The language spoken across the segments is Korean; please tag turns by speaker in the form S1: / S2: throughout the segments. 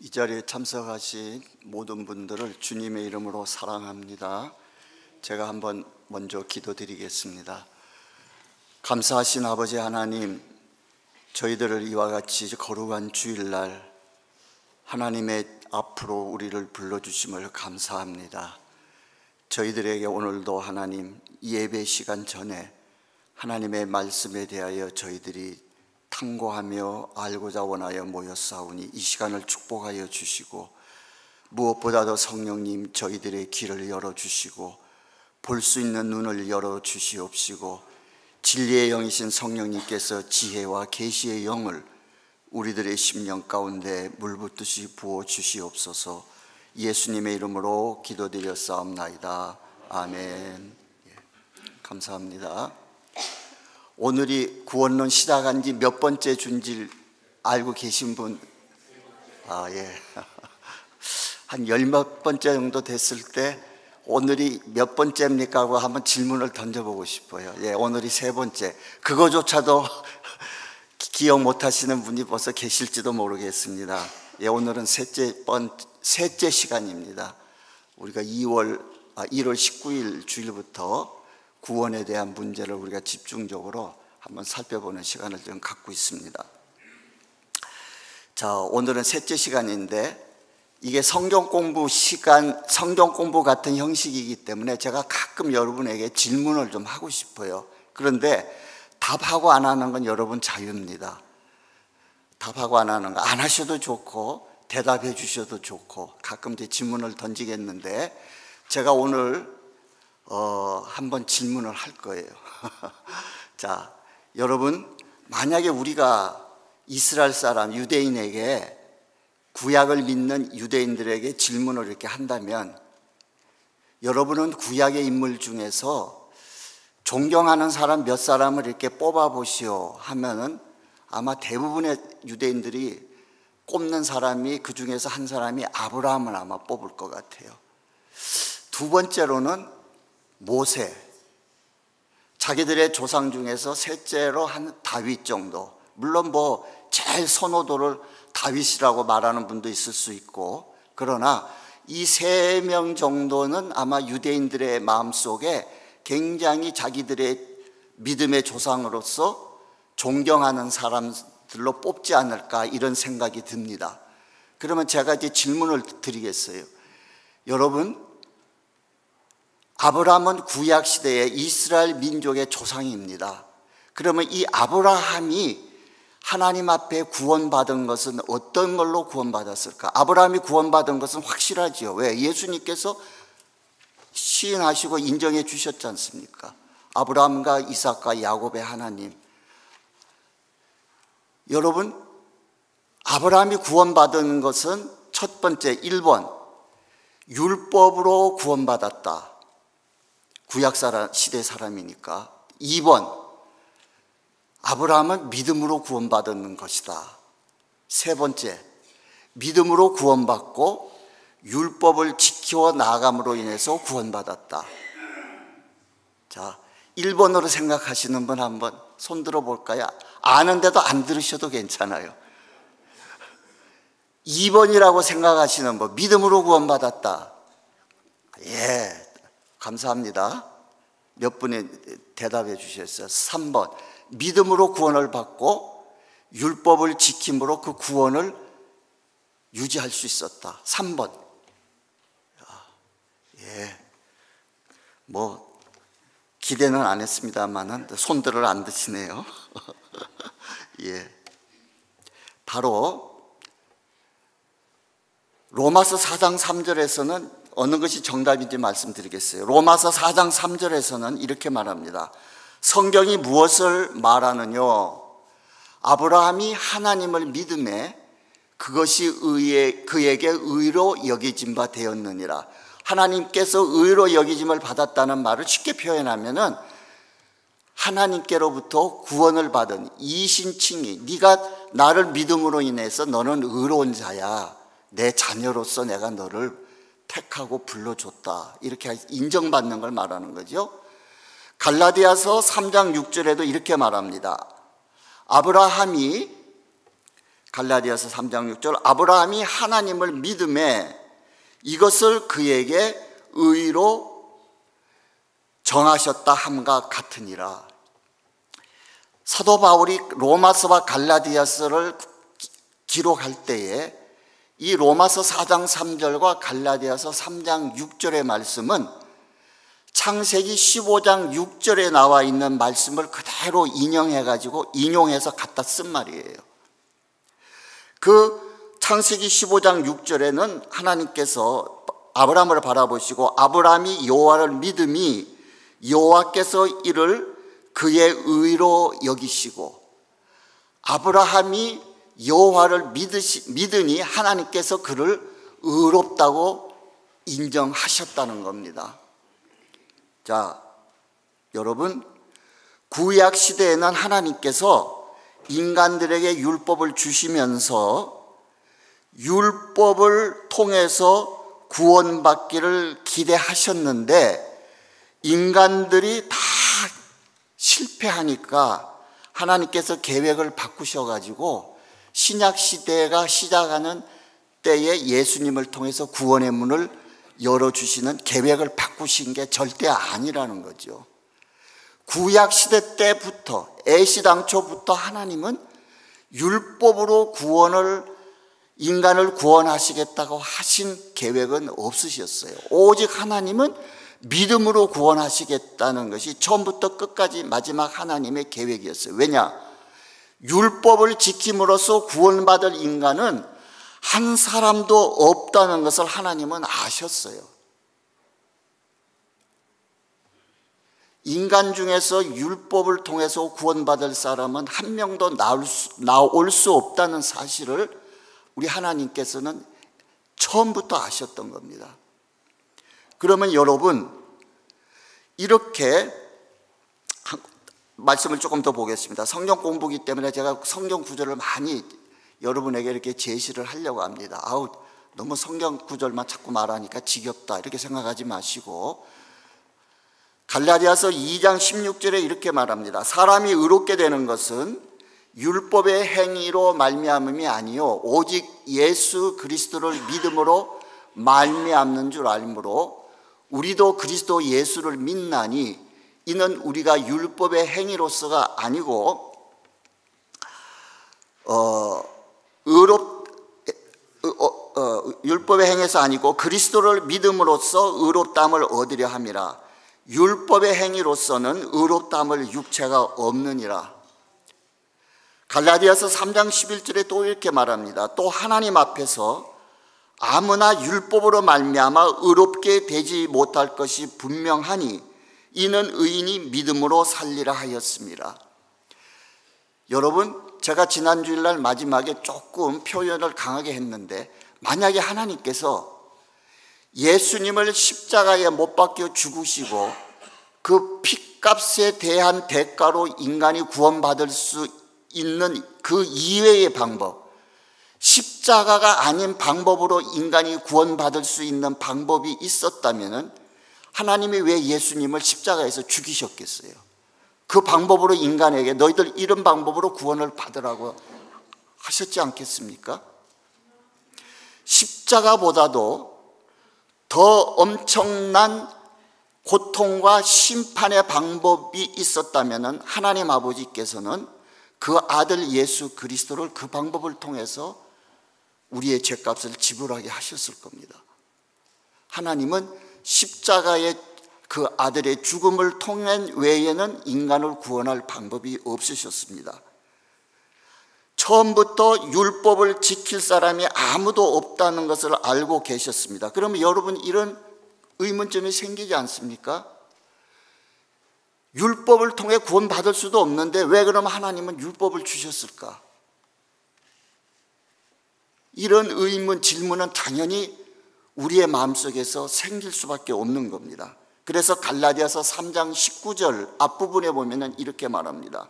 S1: 이 자리에 참석하신 모든 분들을 주님의 이름으로 사랑합니다. 제가 한번 먼저 기도드리겠습니다. 감사하신 아버지 하나님, 저희들을 이와 같이 거룩한 주일날 하나님의 앞으로 우리를 불러주심을 감사합니다. 저희들에게 오늘도 하나님 예배 시간 전에 하나님의 말씀에 대하여 저희들이 탐구하며 알고자 원하여 모였사오니 이 시간을 축복하여 주시고, 무엇보다도 성령님 저희들의 길을 열어주시고 볼 수 있는 눈을 열어주시옵시고, 진리의 영이신 성령님께서 지혜와 계시의 영을 우리들의 심령 가운데 물붓듯이 부어주시옵소서. 예수님의 이름으로 기도드렸사옵나이다. 아멘. 감사합니다. 오늘이 구원론 시작한 지 몇 번째 준지 알고 계신 분? 한 열 몇 번째 정도 됐을 때 오늘이 몇 번째입니까 하고 한번 질문을 던져보고 싶어요. 오늘이 세 번째. 그거조차도 기억 못 하시는 분이 벌써 계실지도 모르겠습니다. 오늘은 셋째 시간입니다. 우리가 1월 19일 주일부터 구원에 대한 문제를 우리가 집중적으로 한번 살펴보는 시간을 좀 갖고 있습니다. 자, 오늘은 셋째 시간인데 이게 성경 공부 같은 형식이기 때문에 제가 가끔 여러분에게 질문을 좀 하고 싶어요. 그런데 답하고 안 하는 건 여러분 자유입니다. 답하고 안 하는 거 안 하셔도 좋고 대답해 주셔도 좋고, 가끔 제 질문을 던지겠는데 제가 오늘 한번 질문을 할 거예요. 자, 여러분, 만약에 우리가 이스라엘 사람 유대인에게, 구약을 믿는 유대인들에게 질문을 이렇게 한다면, 여러분은 구약의 인물 중에서 존경하는 사람 몇 사람을 이렇게 뽑아보시오 하면은 아마 대부분의 유대인들이 꼽는 사람이, 그 중에서 한 사람이 아브라함을 아마 뽑을 것 같아요. 두 번째로는 모세, 자기들의 조상 중에서 셋째로 한 다윗 정도. 물론 제일 선호도를 다윗이라고 말하는 분도 있을 수 있고, 그러나 이 세 명 정도는 아마 유대인들의 마음속에 굉장히 자기들의 믿음의 조상으로서 존경하는 사람들로 뽑지 않을까, 이런 생각이 듭니다. 그러면 제가 이제 질문을 드리겠어요. 여러분, 아브라함은 구약시대의 이스라엘 민족의 조상입니다. 그러면 이 아브라함이 하나님 앞에 구원받은 것은 어떤 걸로 구원받았을까? 아브라함이 구원받은 것은 확실하지요. 왜? 예수님께서 시인하시고 인정해 주셨지 않습니까? 아브라함과 이삭과 야곱의 하나님. 여러분, 아브라함이 구원받은 것은 첫 번째 1번, 율법으로 구원받았다. 구약 시대 사람이니까. 2번, 아브라함은 믿음으로 구원받은 것이다. 세 번째, 믿음으로 구원받고 율법을 지켜 나아감으로 인해서 구원받았다. 자, 1번으로 생각하시는 분 한번 손 들어볼까요? 아는데도 안 들으셔도 괜찮아요. 2번이라고 생각하시는 분, 믿음으로 구원받았다. 감사합니다. 몇 분이 대답해 주셨어요. 3번, 믿음으로 구원을 받고 율법을 지킴으로 그 구원을 유지할 수 있었다. 3번. 기대는 안 했습니다만은 손들을 안 드시네요. 바로 로마서 4장 3절에서는 어느 것이 정답인지 말씀드리겠어요. 로마서 4장 3절에서는 이렇게 말합니다. 성경이 무엇을 말하느뇨? 아브라함이 하나님을 믿음에 그것이 그에게 의로 여겨진 바 되었느니라. 하나님께서 의로 여겨짐을 받았다는 말을 쉽게 표현하면은 하나님께로부터 구원을 받은 이신칭의, 네가 나를 믿음으로 인해서 너는 의로운 자야, 내 자녀로서 내가 너를 택하고 불러줬다, 이렇게 인정받는 걸 말하는 거죠. 갈라디아서 3장 6절에도 이렇게 말합니다. 아브라함이 갈라디아서 3장 6절 아브라함이 하나님을 믿음에 이것을 그에게 의로 정하셨다 함과 같으니라. 사도 바울이 로마서와 갈라디아서를 기록할 때에 이 로마서 4장 3절과 갈라디아서 3장 6절의 말씀은 창세기 15장 6절에 나와 있는 말씀을 그대로 인용해서 갖다 쓴 말이에요. 그 창세기 15장 6절에는 하나님께서 아브라함을 바라보시고 아브라함이 여호와를 믿음이 여호와께서 이를 그의 의로 여기시고 아브라함이 여호와를 믿으니 하나님께서 그를 의롭다고 인정하셨다는 겁니다. 자, 여러분, 구약 시대에는 하나님께서 인간들에게 율법을 주시면서 율법을 통해서 구원받기를 기대하셨는데 인간들이 다 실패하니까 하나님께서 계획을 바꾸셔가지고 신약 시대가 시작하는 때에 예수님을 통해서 구원의 문을 열어주시는 계획을 바꾸신 게 절대 아니라는 거죠. 구약 시대 때부터 애시당초부터 하나님은 율법으로 인간을 구원하시겠다고 하신 계획은 없으셨어요. 오직 하나님은 믿음으로 구원하시겠다는 것이 처음부터 끝까지 마지막 하나님의 계획이었어요. 왜냐? 율법을 지킴으로써 구원받을 인간은 한 사람도 없다는 것을 하나님은 아셨어요. 인간 중에서 율법을 통해서 구원받을 사람은 한 명도 나올 수 없다는 사실을 우리 하나님께서는 처음부터 아셨던 겁니다. 그러면 여러분, 이렇게 말씀을 조금 더 보겠습니다. 성경 공부기 때문에 제가 성경 구절을 많이 여러분에게 이렇게 제시를 하려고 합니다. 너무 성경 구절만 자꾸 말하니까 지겹다 이렇게 생각하지 마시고 갈라디아서 2장 16절에 이렇게 말합니다. 사람이 의롭게 되는 것은 율법의 행위로 말미암음이 아니요 오직 예수 그리스도를 믿음으로 말미암는 줄 알므로 우리도 그리스도 예수를 믿나니 이는 우리가 율법의 행위로서가 아니고 율법의 행위에서 아니고 그리스도를 믿음으로써 의롭다함을 얻으려 함이라. 율법의 행위로서는 의롭다함을 육체가 없느니라. 갈라디아서 3장 11절에 또 이렇게 말합니다. 또 하나님 앞에서 아무나 율법으로 말미암아 의롭게 되지 못할 것이 분명하니 이는 의인이 믿음으로 살리라 하였습니다. 여러분, 제가 지난 주일날 마지막에 조금 표현을 강하게 했는데 만약에 하나님께서 예수님을 십자가에 못 박혀 죽으시고 그 핏값에 대한 대가로 인간이 구원받을 수 있는 그 이외의 방법, 십자가가 아닌 방법으로 인간이 구원받을 수 있는 방법이 있었다면 하나님이 왜 예수님을 십자가에서 죽이셨겠어요? 그 방법으로 인간에게 너희들 이런 방법으로 구원을 받으라고 하셨지 않겠습니까? 십자가보다도 더 엄청난 고통과 심판의 방법이 있었다면 하나님 아버지께서는 그 아들 예수 그리스도를 그 방법을 통해서 우리의 죄값을 지불하게 하셨을 겁니다. 하나님은 십자가의 그 아들의 죽음을 통한 외에는 인간을 구원할 방법이 없으셨습니다. 처음부터 율법을 지킬 사람이 아무도 없다는 것을 알고 계셨습니다. 그러면 여러분 이런 의문점이 생기지 않습니까? 율법을 통해 구원받을 수도 없는데 왜 그럼 하나님은 율법을 주셨을까? 이런 질문은 당연히 우리의 마음속에서 생길 수밖에 없는 겁니다. 그래서 갈라디아서 3장 19절 앞부분에 보면 이렇게 말합니다.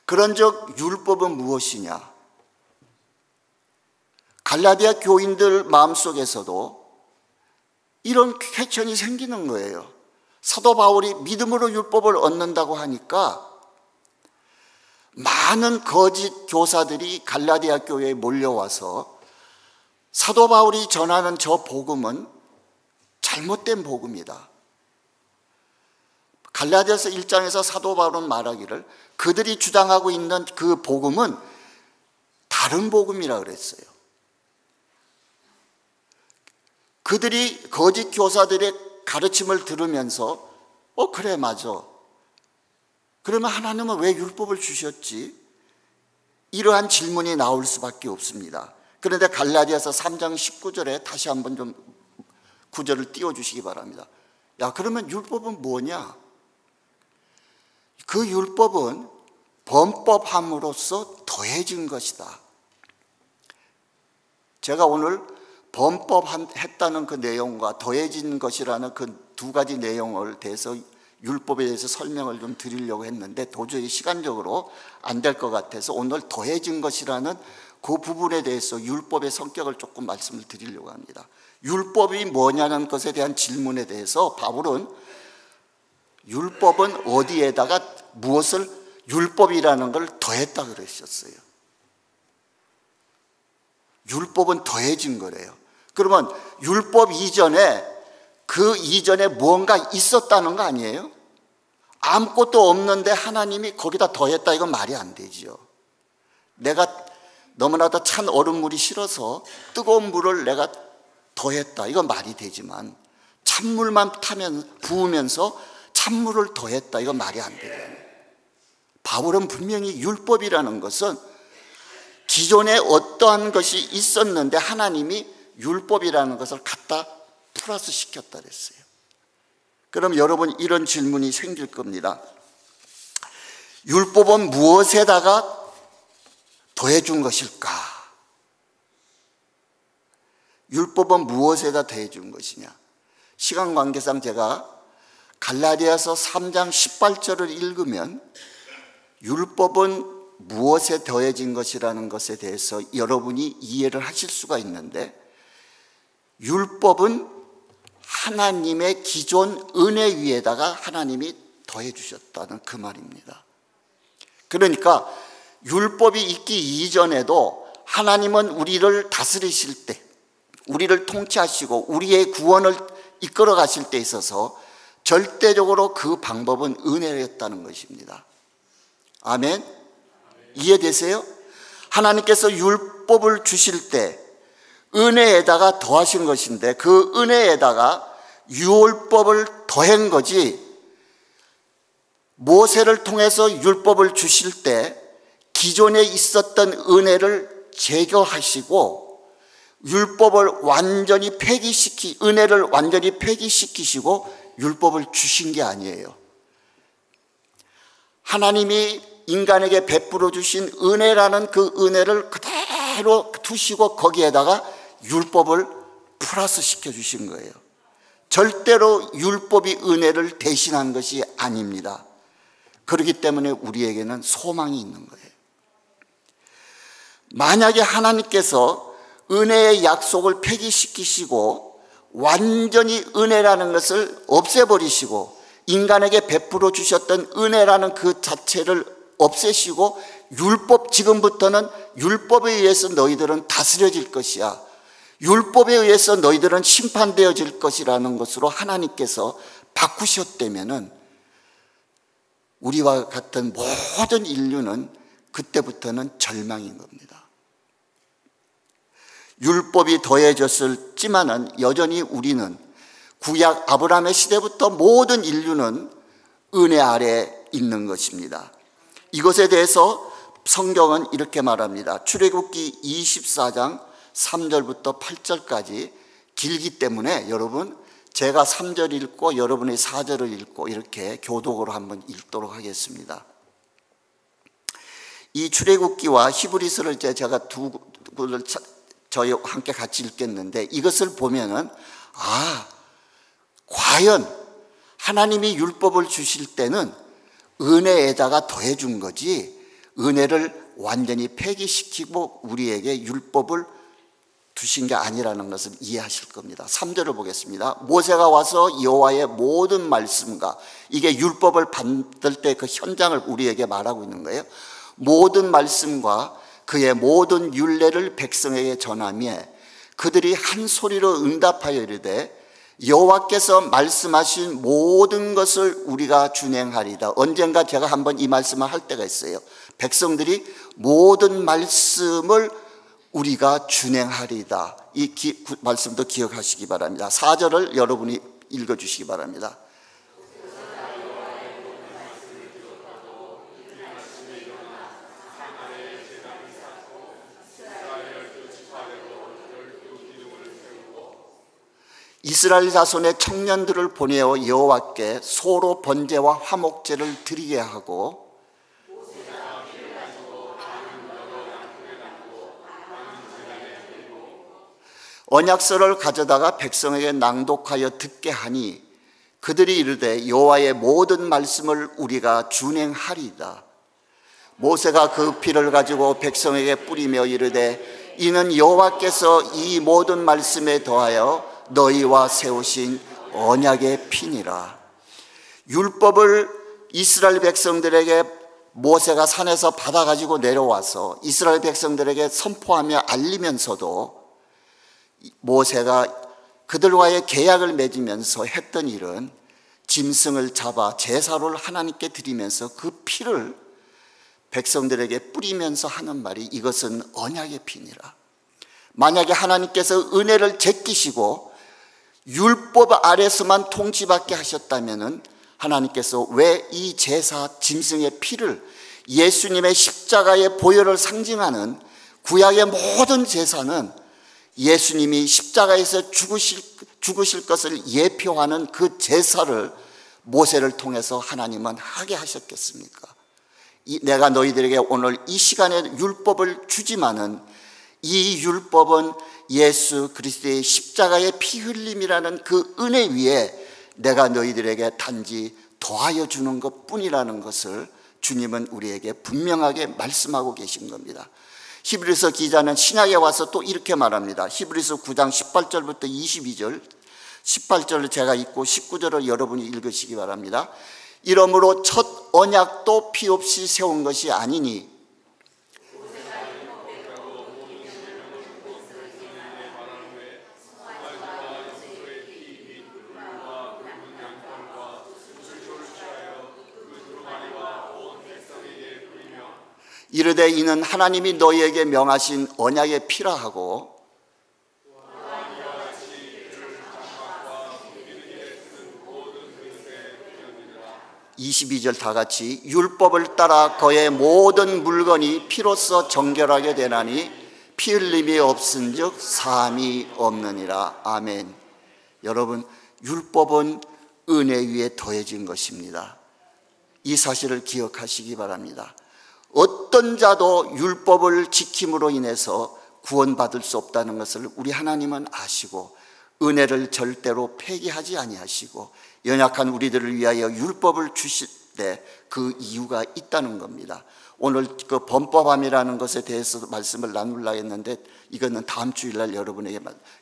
S1: 그런즉 율법은 무엇이냐? 갈라디아 교인들 마음속에서도 이런 퀘스천이 생기는 거예요. 사도 바울이 믿음으로 율법을 얻는다고 하니까 많은 거짓 교사들이 갈라디아 교회에 몰려와서 사도 바울이 전하는 저 복음은 잘못된 복음이다. 갈라디아서 1장에서 사도 바울은 말하기를 그들이 주장하고 있는 그 복음은 다른 복음이라 그랬어요. 그들이 거짓 교사들의 가르침을 들으면서 그래 맞아. 그러면 하나님은 왜 율법을 주셨지? 이러한 질문이 나올 수밖에 없습니다. 그런데 갈라디아서 3장 19절에 다시 한번 좀 구절을 띄워주시기 바랍니다. 야, 그러면 율법은 뭐냐? 그 율법은 범법함으로써 더해진 것이다. 제가 오늘 범법했다는 그 내용과 더해진 것이라는 그 두 가지 내용을 대해서 율법에 대해서 설명을 좀 드리려고 했는데 도저히 시간적으로 안 될 것 같아서 오늘 더해진 것이라는 그 부분에 대해서 율법의 성격을 조금 말씀을 드리려고 합니다. 율법이 뭐냐는 것에 대한 질문에 대해서 바울은 율법은 어디에다가 무엇을 율법이라는 걸 더했다 그러셨어요. 율법은 더해진 거래요. 그러면 율법 이전에 그 이전에 뭔가 있었다는 거 아니에요? 아무것도 없는데 하나님이 거기다 더했다, 이건 말이 안 되죠. 내가 너무나도 찬 얼음물이 싫어서 뜨거운 물을 내가 더했다, 이건 말이 되지만 찬물만 부으면서 찬물을 더했다, 이건 말이 안 돼요. 바울은 분명히 율법이라는 것은 기존에 어떠한 것이 있었는데 하나님이 율법이라는 것을 갖다 플러스 시켰다 그랬어요. 그럼 여러분 이런 질문이 생길 겁니다. 율법은 무엇에다가 더해준 것일까? 율법은 무엇에다 더해준 것이냐? 시간 관계상 제가 갈라디아서 3장 18절을 읽으면 율법은 무엇에 더해진 것이라는 것에 대해서 여러분이 이해를 하실 수가 있는데, 율법은 하나님의 기존 은혜 위에다가 하나님이 더해 주셨다는 그 말입니다. 그러니까 율법이 있기 이전에도 하나님은 우리를 다스리실 때, 우리를 통치하시고 우리의 구원을 이끌어 가실 때 있어서 절대적으로 그 방법은 은혜였다는 것입니다. 아멘? 이해되세요? 하나님께서 율법을 주실 때 은혜에다가 더하신 것인데 그 은혜에다가 율법을 더한 거지, 모세를 통해서 율법을 주실 때 기존에 있었던 은혜를 제거하시고 율법을 완전히 은혜를 완전히 폐기시키시고 율법을 주신 게 아니에요. 하나님이 인간에게 베풀어 주신 은혜라는 그 은혜를 그대로 두시고 거기에다가 율법을 플러스 시켜주신 거예요. 절대로 율법이 은혜를 대신한 것이 아닙니다. 그렇기 때문에 우리에게는 소망이 있는 거예요. 만약에 하나님께서 은혜의 약속을 폐기시키시고 완전히 은혜라는 것을 없애버리시고 인간에게 베풀어 주셨던 은혜라는 그 자체를 없애시고 지금부터는 율법에 의해서 너희들은 다스려질 것이야, 율법에 의해서 너희들은 심판되어질 것이라는 것으로 하나님께서 바꾸셨다면은 우리와 같은 모든 인류는 그때부터는 절망인 겁니다. 율법이 더해졌지만은 여전히 우리는 구약 아브라함의 시대부터 모든 인류는 은혜 아래에 있는 것입니다. 이것에 대해서 성경은 이렇게 말합니다. 출애굽기 24장 3절부터 8절까지 길기 때문에 여러분, 제가 3절 읽고 여러분이 4절을 읽고 이렇게 교독으로 한번 읽도록 하겠습니다. 이 출애굽기와 히브리서를 제가 두 군을 저희 함께 같이 읽겠는데, 이것을 보면은 과연 하나님이 율법을 주실 때는 은혜에다가 더해 준 거지 은혜를 완전히 폐기시키고 우리에게 율법을 두신 게 아니라는 것을 이해하실 겁니다. 3절을 보겠습니다. 모세가 와서 여호와의 모든 말씀과, 이게 율법을 받을 때 그 현장을 우리에게 말하고 있는 거예요. 모든 말씀과 그의 모든 율례를 백성에게 전하며 그들이 한 소리로 응답하여 이르되 여호와께서 말씀하신 모든 것을 우리가 준행하리이다. 언젠가 제가 한번 이 말씀을 할 때가 있어요. 백성들이 모든 말씀을 우리가 준행하리이다. 이 말씀도 기억하시기 바랍니다. 4절을 여러분이 읽어주시기 바랍니다. 이스라엘 자손의 청년들을 보내어 여호와께 소로 번제와 화목제를 드리게 하고 언약서를 가져다가 백성에게 낭독하여 듣게 하니 그들이 이르되 여호와의 모든 말씀을 우리가 준행하리이다. 모세가 그 피를 가지고 백성에게 뿌리며 이르되 이는 여호와께서 이 모든 말씀에 더하여 너희와 세우신 언약의 피니라. 율법을 이스라엘 백성들에게 모세가 산에서 받아가지고 내려와서 이스라엘 백성들에게 선포하며 알리면서도 모세가 그들과의 계약을 맺으면서 했던 일은 짐승을 잡아 제사를 하나님께 드리면서 그 피를 백성들에게 뿌리면서 하는 말이 이것은 언약의 피니라. 만약에 하나님께서 은혜를 제끼시고 율법 아래서만 통치받게 하셨다면 하나님께서 왜 이 제사 짐승의 피를 예수님의 십자가의 보혈을 상징하는 구약의 모든 제사는 예수님이 십자가에서 죽으실 것을 예표하는 그 제사를 모세를 통해서 하나님은 하게 하셨겠습니까? 내가 너희들에게 오늘 이 시간에 율법을 주지만은 이 율법은 예수 그리스도의 십자가의 피 흘림이라는 그 은혜 위에 내가 너희들에게 단지 더하여 주는 것뿐이라는 것을 주님은 우리에게 분명하게 말씀하고 계신 겁니다. 히브리서 기자는 신약에 와서 또 이렇게 말합니다. 히브리서 9장 18절부터 22절, 18절을 제가 읽고 19절을 여러분이 읽으시기 바랍니다. 이러므로 첫 언약도 피 없이 세운 것이 아니니 이르되 이는 하나님이 너희에게 명하신 언약의 피라 하고 22절 다 같이 율법을 따라 그의 모든 물건이 피로써 정결하게 되나니 피 흘림이 없은즉 사함이 없느니라. 아멘. 여러분, 율법은 은혜 위에 더해진 것입니다. 이 사실을 기억하시기 바랍니다. 어떤 자도 율법을 지킴으로 인해서 구원받을 수 없다는 것을 우리 하나님은 아시고 은혜를 절대로 폐기하지 아니하시고 연약한 우리들을 위하여 율법을 주실 때 그 이유가 있다는 겁니다. 오늘 그 범법함이라는 것에 대해서 말씀을 나누려고 했는데 이거는 다음 주일날 여러분에게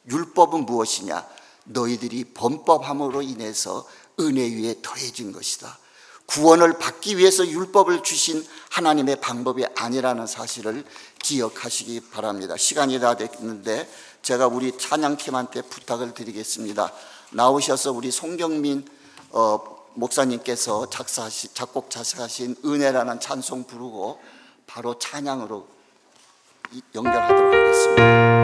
S1: 율법은 무엇이냐? 너희들이 범법함으로 인해서 은혜 위에 더해진 것이다. 구원을 받기 위해서 율법을 주신 하나님의 방법이 아니라는 사실을 기억하시기 바랍니다. 시간이 다 됐는데 제가 우리 찬양팀한테 부탁을 드리겠습니다. 나오셔서 우리 송경민 목사님께서 작곡 자식하신 은혜라는 찬송 부르고 바로 찬양으로 연결하도록 하겠습니다.